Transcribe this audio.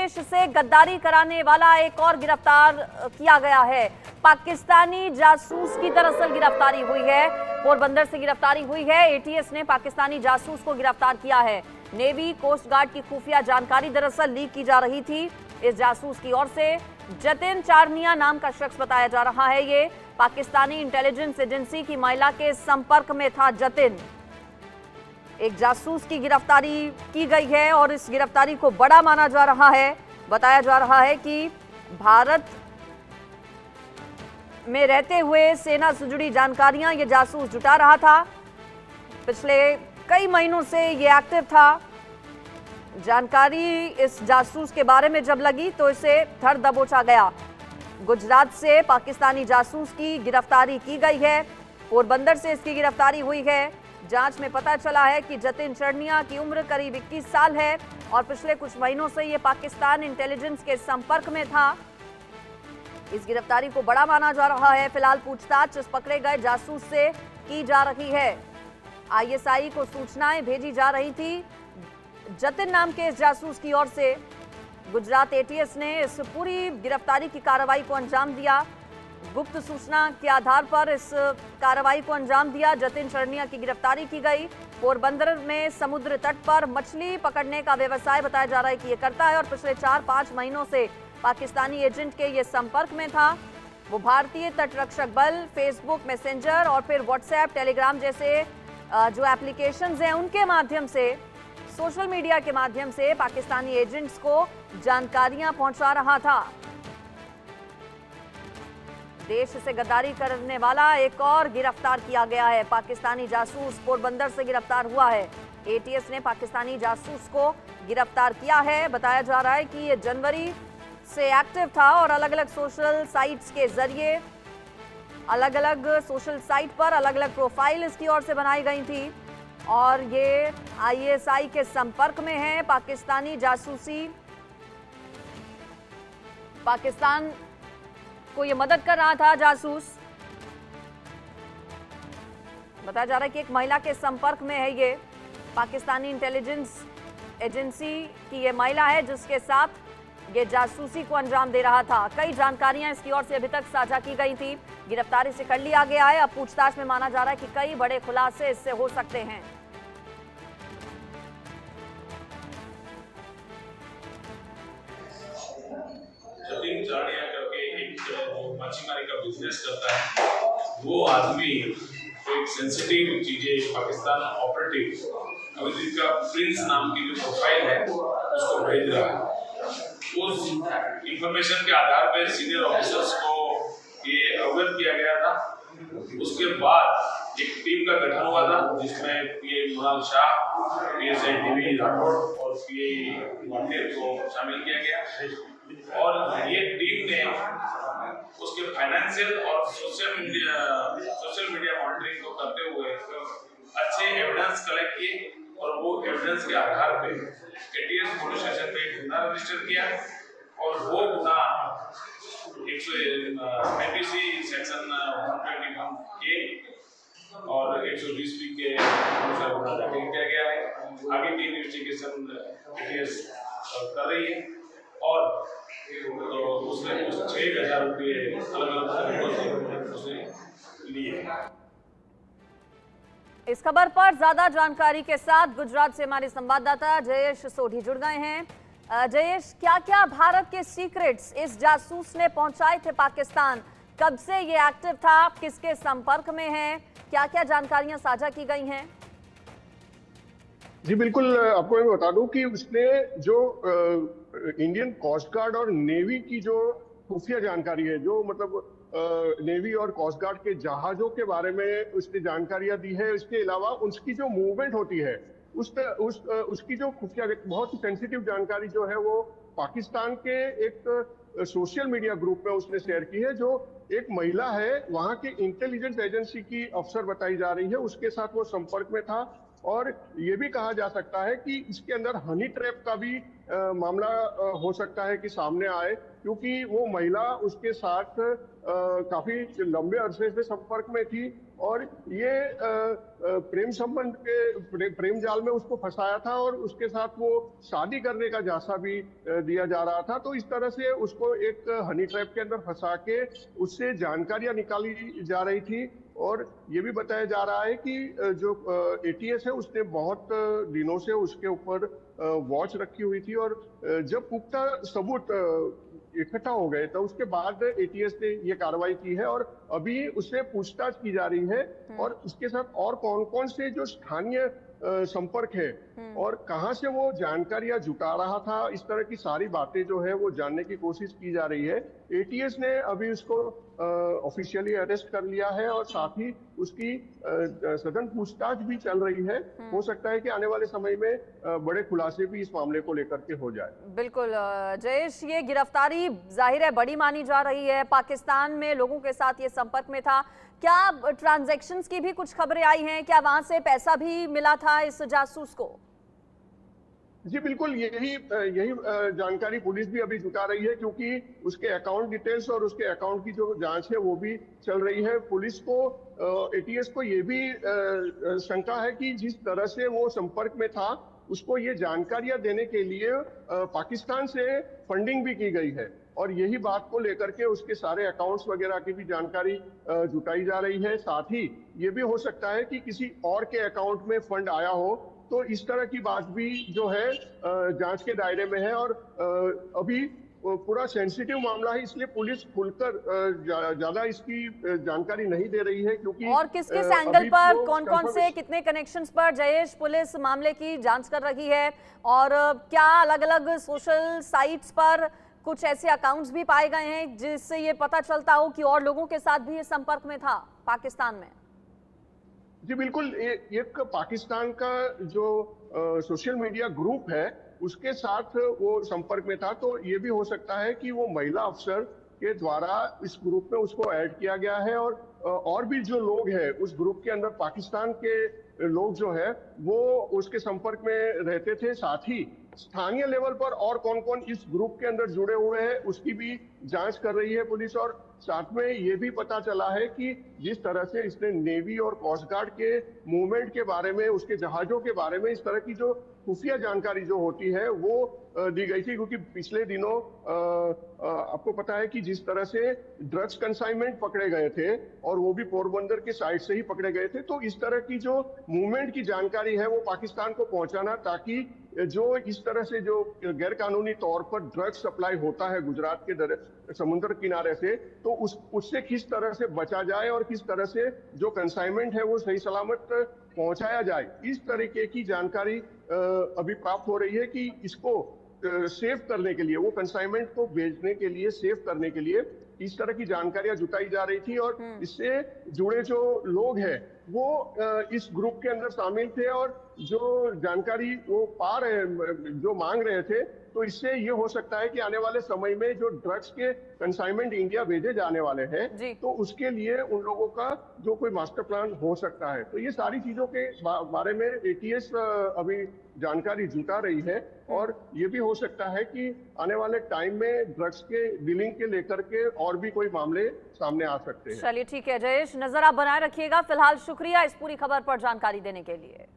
देश से गद्दारी कराने वाला एक और गिरफ्तार किया गया है। पाकिस्तानी जासूस की दरअसल गिरफ्तारी हुई है। पोरबंदर से गिरफ्तारी हुई है। एटीएस ने पाकिस्तानी जासूस को गिरफ्तार किया है। नेवी कोस्ट गार्ड की खुफिया जानकारी दरअसल लीक की जा रही थी इस जासूस की ओर से। जतिन चारनिया नाम का शख्स बताया जा रहा है। ये पाकिस्तानी इंटेलिजेंस एजेंसी की महिला के संपर्क में था। जतिन, एक जासूस की गिरफ्तारी की गई है और इस गिरफ्तारी को बड़ा माना जा रहा है। बताया जा रहा है कि भारत में रहते हुए सेना से जुड़ी जानकारियां ये जासूस जुटा रहा था। पिछले कई महीनों से ये एक्टिव था। जानकारी इस जासूस के बारे में जब लगी तो इसे धर दबोचा गया। गुजरात से पाकिस्तानी जासूस की गिरफ्तारी की गई है। पोरबंदर से इसकी गिरफ्तारी हुई है। जांच में पता चला है कि जतिन चारनिया की उम्र करीब 21 साल है और पिछले कुछ महीनों से ये पाकिस्तान इंटेलिजेंस के संपर्क में था। इस गिरफ्तारी को बड़ा माना जा रहा है। फिलहाल पूछताछ इस पकड़े गए जासूस से की जा रही है। आईएसआई को सूचनाएं भेजी जा रही थी जतिन नाम के इस जासूस की ओर से। गुजरात एटीएस ने इस पूरी गिरफ्तारी की कार्रवाई को अंजाम दिया। गुप्त सूचना के आधार पर इस कार्रवाई को अंजाम दिया। जतिन चारनिया की गिरफ्तारी की गई। पोरबंदर में समुद्र तट पर मछली पकड़ने का व्यवसाय बताया जा रहा है कि ये करता है और पिछले 4-5 महीनों से पाकिस्तानी एजेंट के ये संपर्क में था। वो भारतीय तटरक्षक बल, फेसबुक मैसेंजर और फिर व्हाट्सएप, टेलीग्राम जैसे जो एप्लीकेशंस हैं उनके माध्यम से, सोशल मीडिया के माध्यम से पाकिस्तानी एजेंट्स को जानकारियां पहुंचा रहा था। देश से गद्दारी करने वाला एक और गिरफ्तार किया गया है। पाकिस्तानी जासूस पोरबंदर से गिरफ्तार हुआ है। एटीएस ने पाकिस्तानी जासूस को गिरफ्तार किया है। बताया जा रहा है कि ये जनवरी से एक्टिव था और अलग अलग सोशल साइट्स के जरिए, अलग अलग सोशल साइट पर अलग अलग प्रोफाइल इसकी ओर से बनाई गई थी और ये आईएसआई के संपर्क में है। पाकिस्तानी जासूसी, पाकिस्तान को ये मदद कर रहा था जासूस। बताया जा रहा है कि एक महिला के संपर्क में है ये पाकिस्तानी इंटेलिजेंस एजेंसी की ये महिला है जिसके साथ ये जासूसी को अंजाम दे रहा था। कई जानकारियां इसकी ओर से अभी तक साझा की गई थी। गिरफ्तारी से कर लिया गया है। अब पूछताछ में माना जा रहा है कि कई बड़े खुलासे इससे हो सकते हैं। जतिन चारनिया करके एक जो मछली का बिजनेस करता है, वो आदमी एक सेंसिटिव चीजें पाकिस्तान ऑपरेटिव अभिजीत का प्रिंस नाम की जो प्रोफाइल है उसको भेज रहा है। उस इंफॉर्मेशन के आधार पर सीनियर ऑफिसर्स को ये अवगत किया गया था। उसके बाद एक टीम का गठन हुआ था जिसमें पीए मृणाल शाह, पीएसआई डीवी राठौड़ और पीए वांडेर को शामिल किया गया और ये टीम ने उसके फाइनेंशियल और सोशल मीडिया मॉनिटरिंग को करते हुए अच्छे एविडेंस कलेक्ट किए और वो एविडेंस के आधार पे एटीएस पुलिस स्टेशन पे एक गुना रजिस्टर किया और वो गुना आईपीसी सेक्शन 121 के और 120 बी के अनुसार गुना दाखिल किया गया है। आगे की इन्वेस्टिगेशन एटीएस कर रही है और उसने कुछ 6,000 रुपये अलग-अलग तरीकों से उसने लिए। इस खबर पर ज्यादा जानकारी के साथ गुजरात से हमारे संवाददाता जयेश सोढ़ी जुड़ गए हैं। जयेश, क्या क्या भारत के सीक्रेट्स इस जासूस ने पहुंचाए थे पाकिस्तान? कब से ये एक्टिव था? किसके संपर्क में है? क्या क्या जानकारियां साझा की गई हैं? जी बिल्कुल, आपको मैं बता दूं कि उसने जो इंडियन कोस्ट गार्ड और नेवी की जो खुफिया जानकारी है, जो मतलब नेवी और कोस्ट गार्ड के जहाजों के बारे में उसने जानकारियां दी है। इसके अलावा उसकी जो मूवमेंट होती है उसकी जो खुफिया बहुत ही सेंसिटिव जानकारी जो है वो पाकिस्तान के एक सोशल मीडिया ग्रुप में उसने शेयर की है। जो एक महिला है वहां की इंटेलिजेंस एजेंसी की अफसर बताई जा रही है, उसके साथ वो संपर्क में था और ये भी कहा जा सकता है कि इसके अंदर हनी ट्रैप का भी मामला हो सकता है कि सामने आए, क्योंकि वो महिला उसके साथ काफी लंबे अरसे से संपर्क में थी और ये प्रेम संबंध के प्रेम जाल में उसको फंसाया था और उसके साथ वो शादी करने का झांसा भी दिया जा रहा था। तो इस तरह से उसको एक हनी ट्रैप के अंदर फंसा के उससे जानकारियां निकाली जा रही थी। और ये भी बताया जा रहा है कि जो एटीएस है उसने बहुत दिनों से उसके ऊपर वॉच रखी हुई थी और जब पुख्ता सबूत इकट्ठा हो गए तो उसके बाद एटीएस ने ये कार्रवाई की है और अभी उससे पूछताछ की जा रही है और इसके साथ और कौन कौन से जो स्थानीय संपर्क है और कहां से वो जानकारियां जुटा रहा था, इस तरह की सारी बातें जो है वो जानने की कोशिश की जा रही है। एटीएस ने अभी उसको ऑफिशियली अरेस्ट कर लिया है और साथ ही उसकी सघन पूछताछ भी चल रही है। हो सकता है कि आने वाले समय में बड़े खुलासे भी इस मामले को लेकर के हो जाए। बिल्कुल जयेश, ये गिरफ्तारी जाहिर है बड़ी मानी जा रही है। पाकिस्तान में लोगों के साथ ये संपर्क में था, क्या ट्रांजैक्शंस की भी कुछ खबरें आई हैं? क्या वहां से पैसा भी मिला था इस जासूस को? जी बिल्कुल, यही जानकारी पुलिस भी अभी जुटा रही है क्योंकि उसके अकाउंट डिटेल्स और उसके अकाउंट की जो जांच है वो भी चल रही है। पुलिस को एटीएस को ये भी शंका है कि जिस तरह से वो संपर्क में था उसको ये जानकारियां देने के लिए पाकिस्तान से फंडिंग भी की गई है और यही बात को लेकर के उसके सारे अकाउंट्स वगैरह की भी जानकारी जुटाई जा रही है। साथ ही ये भी हो सकता है कि किसी और के अकाउंट में फंड आया हो, तो इस तरह की बात भी जो है जांच के दायरे में है और अभी पूरा सेंसिटिव मामला है, इसलिए पुलिस खुलकर ज्यादा इसकी जानकारी नहीं दे रही है क्योंकि और किस एंगल पर कौन-कौन से कितने कनेक्शंस पर जयेश पुलिस मामले की जांच कर रही है और क्या अलग-अलग सोशल साइट्स पर कुछ ऐसे अकाउंट्स भी पाए गए हैं जिससे ये पता चलता हो कि और लोगों के साथ भी ये संपर्क में था पाकिस्तान में? जी बिल्कुल, एक पाकिस्तान का जो सोशल मीडिया ग्रुप है उसके साथ वो संपर्क में था, तो ये भी हो सकता है कि वो महिला अफसर के द्वारा इस ग्रुप में उसको ऐड किया गया है और भी जो लोग हैं उस ग्रुप के अंदर पाकिस्तान के लोग जो है वो उसके संपर्क में रहते थे। साथ ही स्थानीय लेवल पर और कौन कौन इस ग्रुप के अंदर जुड़े हुए हैं उसकी भी जांच कर रही है पुलिस। और साथ में ये भी पता चला है कि जिस तरह से इसने नेवी और कोस्ट गार्ड के मूवमेंट के बारे में, उसके जहाजों के बारे में इस तरह की जो खुफिया जानकारी जो होती है वो दी गई थी, क्योंकि पिछले दिनों आपको पता है कि जिस तरह से ड्रग्स कंसाइनमेंट पकड़े गए थे और वो भी पोरबंदर के साइड से ही पकड़े गए थे, तो इस तरह की जो मूवमेंट की जानकारी है वो पाकिस्तान को पहुंचाना, ताकि जो इस तरह से जो गैर कानूनी तौर पर ड्रग्स सप्लाई होता है गुजरात के समुद्र किनारे से, तो उससे किस तरह से बचा जाए और किस तरह से जो कंसाइनमेंट है वो सही सलामत पहुंचाया जाए, इस तरीके की जानकारी अभी प्राप्त हो रही है कि इसको सेव करने के लिए, वो कंसाइनमेंट को भेजने के लिए, सेव करने के लिए इस तरह की जानकारियां जुटाई जा रही थी। और इससे जुड़े जो लोग हैं वो इस ग्रुप के अंदर शामिल थे और जो जानकारी वो पा रहे, जो मांग रहे थे, तो इससे ये हो सकता है कि आने वाले समय में जो ड्रग्स के कंसाइनमेंट इंडिया भेजे जाने वाले हैं, तो उसके लिए उन लोगों का जो कोई मास्टर प्लान हो सकता है। तो ये सारी चीजों के बारे में एटीएस अभी जानकारी जुटा रही है और ये भी हो सकता है कि आने वाले टाइम में ड्रग्स के डीलिंग के लेकर के और भी कोई मामले सामने आ सकते हैं। चलिए ठीक है जयेश, नजर आप बनाए रखिएगा। फिलहाल शुक्रिया इस पूरी खबर पर जानकारी देने के लिए।